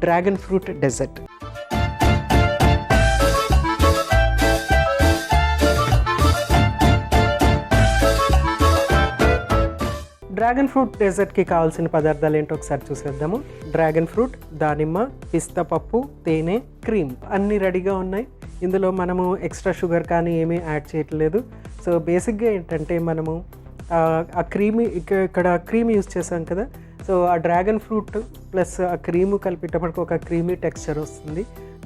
Dragon fruit dessert. Dragon fruit డెజర్ట్కి కావాల్సిన పదార్థాలు ఏంటో ఒకసారి చూసేద్దాము. డ్రాగన్ ఫ్రూట్, దానిమ్మ, పిస్తా పప్పు, తేనె, క్రీమ్ అన్నీ రెడీగా ఉన్నాయి. ఇందులో మనము ఎక్స్ట్రా షుగర్ కానీ ఏమీ యాడ్ చేయట్లేదు. సో బేసిక్గా ఏంటంటే మనము ఆ క్రీమీ ఇక్కడ క్రీమ్ యూస్ చేసాం కదా, సో ఆ డ్రాగన్ ఫ్రూట్ ప్లస్ ఆ క్రీము కలిపేటప్పటికి ఒక క్రీమీ టెక్స్చర్ వస్తుంది.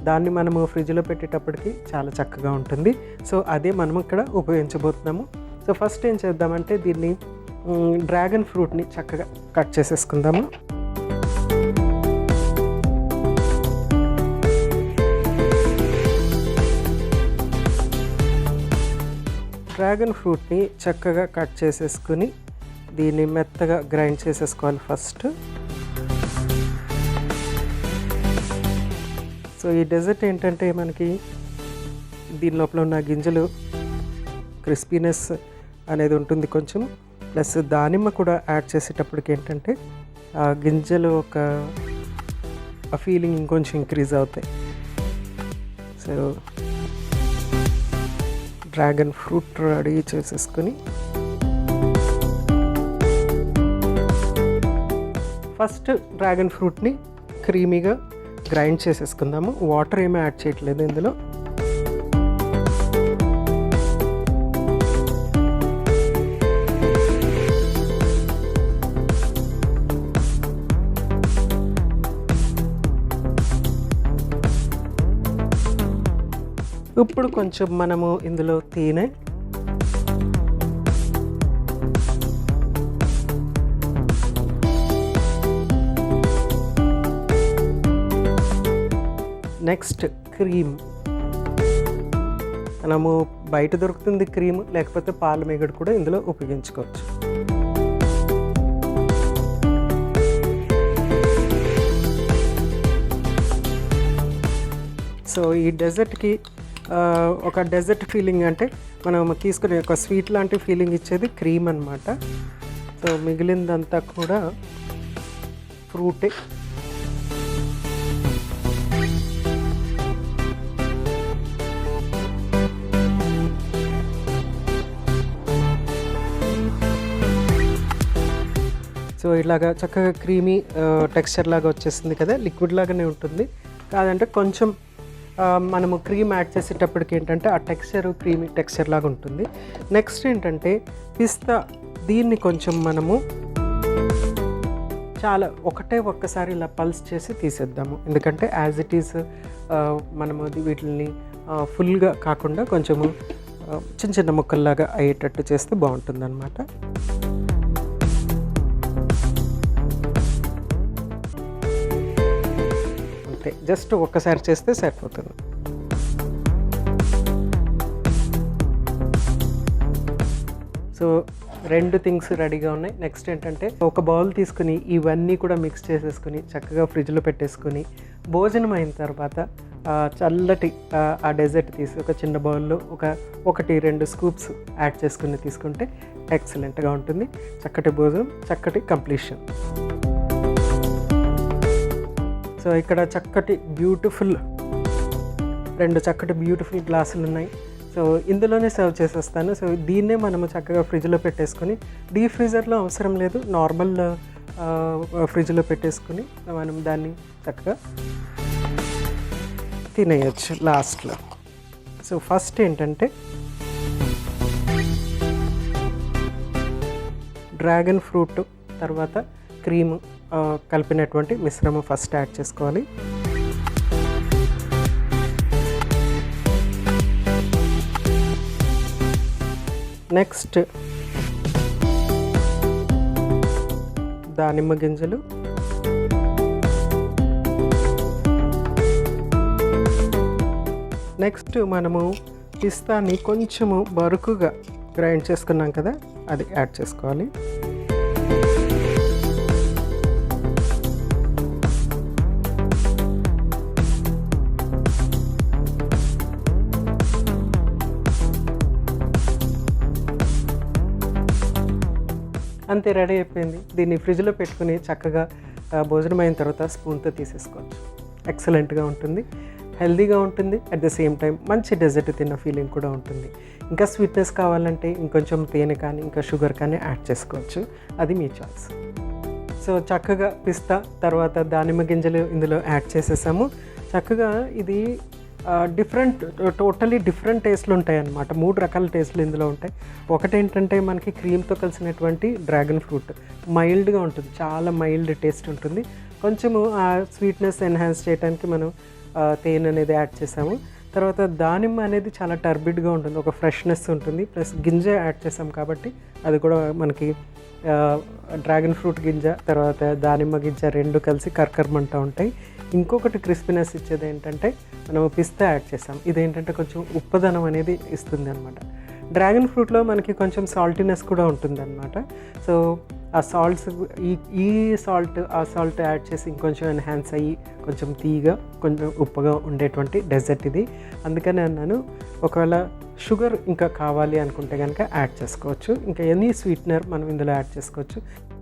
దాన్ని మనము ఫ్రిడ్జ్లో పెట్టేటప్పటికి చాలా చక్కగా ఉంటుంది. సో అదే మనం ఇక్కడ ఉపయోగించబోతున్నాము. సో ఫస్ట్ ఏం చేద్దామంటే దీన్ని డ్రాగన్ ఫ్రూట్ని చక్కగా కట్ చేసేసుకుందాము. డ్రాగన్ ఫ్రూట్ని చక్కగా కట్ చేసేసుకుని దీన్ని మెత్తగా గ్రైండ్ చేసేసుకోవాలి ఫస్ట్. సో ఈ డెజర్ట్ ఏంటంటే మనకి దీని లోపల ఉన్న గింజలు క్రిస్పీనెస్ అనేది ఉంటుంది కొంచెం, ప్లస్ దానిమ్మ కూడా యాడ్ చేసేటప్పటికి ఏంటంటే ఆ గింజలు ఆ ఫీలింగ్ ఇంకొంచెం ఇంక్రీజ్ అవుతాయి. సో డ్రాగన్ ఫ్రూట్ రెడీ చేసేసుకొని ఫస్ట్ డ్రాగన్ ఫ్రూట్ని క్రీమీగా గ్రైండ్ చేసేసుకుందాము. వాటర్ ఏమీ యాడ్ చేయట్లేదు ఇందులో. ఇప్పుడు కొంచెం మనము ఇందులో తేనె, నెక్స్ట్ క్రీమ్. మనము బయట దొరుకుతుంది క్రీమ్, లేకపోతే పాల మీగడ కూడా ఇందులో ఉపయోగించుకోవచ్చు. సో ఈ డెజర్ట్కి ఒక డెజర్ట్ ఫీలింగ్ అంటే మనం తీసుకునే ఒక స్వీట్ లాంటి ఫీలింగ్ ఇచ్చేది క్రీమ్ అన్నమాట. సో మిగిలిందంతా కూడా ఫ్రూటే. సో ఇలాగా చక్కగా క్రీమీ టెక్స్చర్ లాగా వచ్చేసింది కదా, లిక్విడ్ లాగానే ఉంటుంది. కాదంటే కొంచెం మనము క్రీమ్ యాడ్ చేసేటప్పటికి ఏంటంటే ఆ టెక్స్చర్ క్రీమీ టెక్స్చర్ లాగా ఉంటుంది. నెక్స్ట్ ఏంటంటే పిస్తా, దీన్ని కొంచెం మనము ఒక్కసారి ఇలా పల్స్ చేసి తీసేద్దాము. ఎందుకంటే యాజ్ ఇట్ ఈస్ మనము వీటిని ఫుల్గా కాకుండా కొంచెము చిన్న చిన్న ముక్కల్లాగా అయ్యేటట్టు చేస్తే బాగుంటుంది అన్నమాట. జస్ట్ ఒక్కసారి చేస్తే సరిపోతుంది. సో 2 థింగ్స్ రెడీగా ఉన్నాయి. నెక్స్ట్ ఏంటంటే ఒక బౌల్ తీసుకుని ఇవన్నీ కూడా మిక్స్ చేసేసుకుని చక్కగా ఫ్రిడ్జ్లో పెట్టేసుకుని భోజనం అయిన తర్వాత చల్లటి ఆ డెజర్ట్ తీసి ఒక చిన్న బౌల్లో 1-2 స్కూప్స్ యాడ్ చేసుకుని తీసుకుంటే ఎక్సలెంట్గా ఉంటుంది. చక్కటి భోజనం, చక్కటి కంప్లీషన్. సో ఇక్కడ చక్కటి బ్యూటిఫుల్ 2 చక్కటి బ్యూటిఫుల్ గ్లాసులు ఉన్నాయి. సో ఇందులోనే సర్వ్ చేసేస్తాను. సో దీన్నే మనము చక్కగా ఫ్రిడ్జ్లో పెట్టేసుకొని, డీప్ ఫ్రీజర్లో అవసరం లేదు, నార్మల్ ఫ్రిడ్జ్లో పెట్టేసుకుని మనం దాన్ని చక్కగా తినేయచ్చు లాస్ట్లో. సో ఫస్ట్ ఏంటంటే డ్రాగన్ ఫ్రూట్ తర్వాత క్రీమ్ కలిపినటువంటి మిశ్రమం ఫస్ట్ యాడ్ చేసుకోవాలి. నెక్స్ట్ దానిమ్మ గింజలు, నెక్స్ట్ మనము పిస్తాని కొంచెము బరుకుగా గ్రైండ్ చేసుకున్నాం కదా, అది యాడ్ చేసుకోవాలి. అంతే, రెడీ అయిపోయింది. దీన్ని ఫ్రిడ్జ్లో పెట్టుకుని చక్కగా భోజనం అయిన తర్వాత స్పూన్తో తీసేసుకోవచ్చు. ఎక్సలెంట్గా ఉంటుంది, హెల్దీగా ఉంటుంది. అట్ ద సేమ్ టైం మంచి డెజర్ట్ తిన్న ఫీలింగ్ కూడా ఉంటుంది. ఇంకా స్వీట్నెస్ కావాలంటే ఇంకొంచెం తేనె కానీ ఇంకా షుగర్ కానీ యాడ్ చేసుకోవచ్చు, అది మీ చాయిస్. సో చక్కగా పిస్తా తర్వాత దానిమ్మ గింజలు ఇందులో యాడ్ చేసేసాము. చక్కగా ఇది టోటలీ డిఫరెంట్ టేస్ట్లు ఉంటాయి అన్నమాట. 3 రకాల టేస్ట్లు ఇందులో ఉంటాయి. ఒకటేంటంటే మనకి క్రీమ్తో కలిసినటువంటి డ్రాగన్ ఫ్రూట్ మైల్డ్గా ఉంటుంది, చాలా మైల్డ్ టేస్ట్ ఉంటుంది. కొంచెము ఆ స్వీట్నెస్ ఎన్హాన్స్ చేయడానికి మనం తేనె అనేది యాడ్ చేసాము. తర్వాత దానిమ్మ అనేది చాలా టర్బిడ్గా ఉంటుంది, ఒక ఫ్రెష్నెస్ ఉంటుంది, ప్లస్ గింజ యాడ్ చేసాం కాబట్టి అది కూడా మనకి డ్రాగన్ ఫ్రూట్ గింజ తర్వాత దానిమ్మ గింజ 2 కలిసి కర్కర్మంటూ ఉంటాయి. ఇంకొకటి క్రిస్పీనెస్ ఇచ్చేది ఏంటంటే మనం పిస్తా యాడ్ చేసాం, ఇదేంటంటే కొంచెం ఉప్పదనం అనేది ఇస్తుంది అనమాట. డ్రాగన్ ఫ్రూట్లో మనకి కొంచెం సాల్టీనెస్ కూడా ఉంటుంది అనమాట. సో ఆ సాల్ట్స్ ఈ సాల్ట్ ఆ సాల్ట్ యాడ్ చేసి ఇంకొంచెం ఎన్హాన్స్ అయ్యి కొంచెం తీయగా కొంచెం ఉప్పుగా ఉండేటువంటి డెజర్ట్ ఇది. అందుకని అన్నాను, ఒకవేళ షుగర్ ఇంకా కావాలి అనుకుంటే కనుక యాడ్ చేసుకోవచ్చు. ఇంకా ఎనీ స్వీట్నర్ మనం ఇందులో యాడ్ చేసుకోవచ్చు.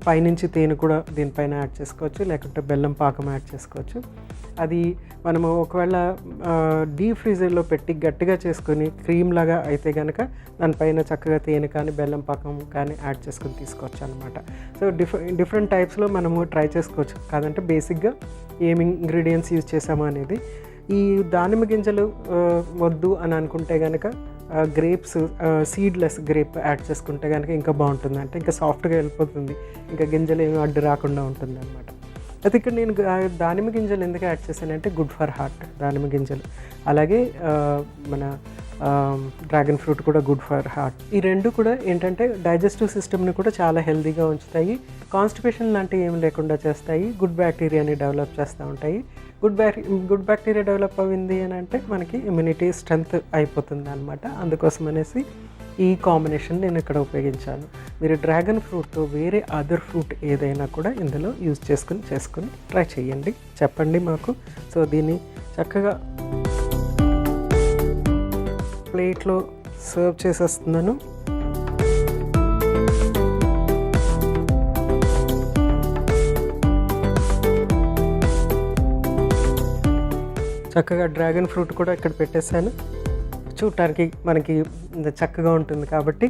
పైనుంచి తేనె కూడా దీనిపైన యాడ్ చేసుకోవచ్చు, లేకుంటే బెల్లం పాకం యాడ్ చేసుకోవచ్చు. అది మనము ఒకవేళ డీప్ ఫ్రీజర్లో పెట్టి గట్టిగా చేసుకొని క్రీమ్ లాగా అయితే కనుక దానిపైన చక్కగా తేనె కానీ బెల్లం పాకం కానీ యాడ్ చేసుకొని తీసుకోవచ్చు అనమాట. సో డిఫరెంట్ టైప్స్లో మనము ట్రై చేసుకోవచ్చు. కాదంటే బేసిక్గా ఏమి ఇంగ్రీడియంట్స్ యూజ్ చేసామో అనేది. ఈ దానిమ్మ గింజలు వద్దు అని అనుకుంటే కనుక గ్రేప్స్ సీడ్లెస్ గ్రేప్ యాడ్ చేసుకుంటే కనుక ఇంకా బాగుంటుంది, అంటే ఇంకా సాఫ్ట్గా వెళ్ళిపోతుంది, ఇంకా గింజలు ఏమి అడ్డు రాకుండా ఉంటుంది అనమాట. అయితే ఇక్కడ నేను దానిమ్మ గింజలు ఎందుకు యాడ్ చేశానంటే గుడ్ ఫర్ హార్ట్ దానిమ్మ గింజలు, అలాగే మన డ్రాగన్ ఫ్రూట్ కూడా గుడ్ ఫర్ హార్ట్. ఈ 2 కూడా ఏంటంటే డైజెస్టివ్ సిస్టమ్ని కూడా చాలా హెల్తీగా ఉంచుతాయి, కాన్స్టిపేషన్ లాంటివి ఏమి లేకుండా చేస్తాయి, గుడ్ బ్యాక్టీరియాని డెవలప్ చేస్తూ ఉంటాయి. గుడ్ బ్యాక్టీరియా డెవలప్ అయింది అని అంటే మనకి ఇమ్యూనిటీ స్ట్రెంగ్త్ అయిపోతుంది అనమాట. అందుకోసం అనేసి ఈ కాంబినేషన్ నేను ఇక్కడ ఉపయోగించాను. మీరు డ్రాగన్ ఫ్రూట్తో వేరే అదర్ ఫ్రూట్ ఏదైనా కూడా ఇందులో యూజ్ చేసుకుని ట్రై చేయండి, చెప్పండి మాకు. సో దీన్ని చక్కగా ప్లేట్లో సర్వ్ చేసేస్తున్నాను. చక్కగా డ్రాగన్ ఫ్రూట్ కూడా ఇక్కడ పెట్టేశాను, చూడటానికి మనకి చక్కగా ఉంటుంది కాబట్టి.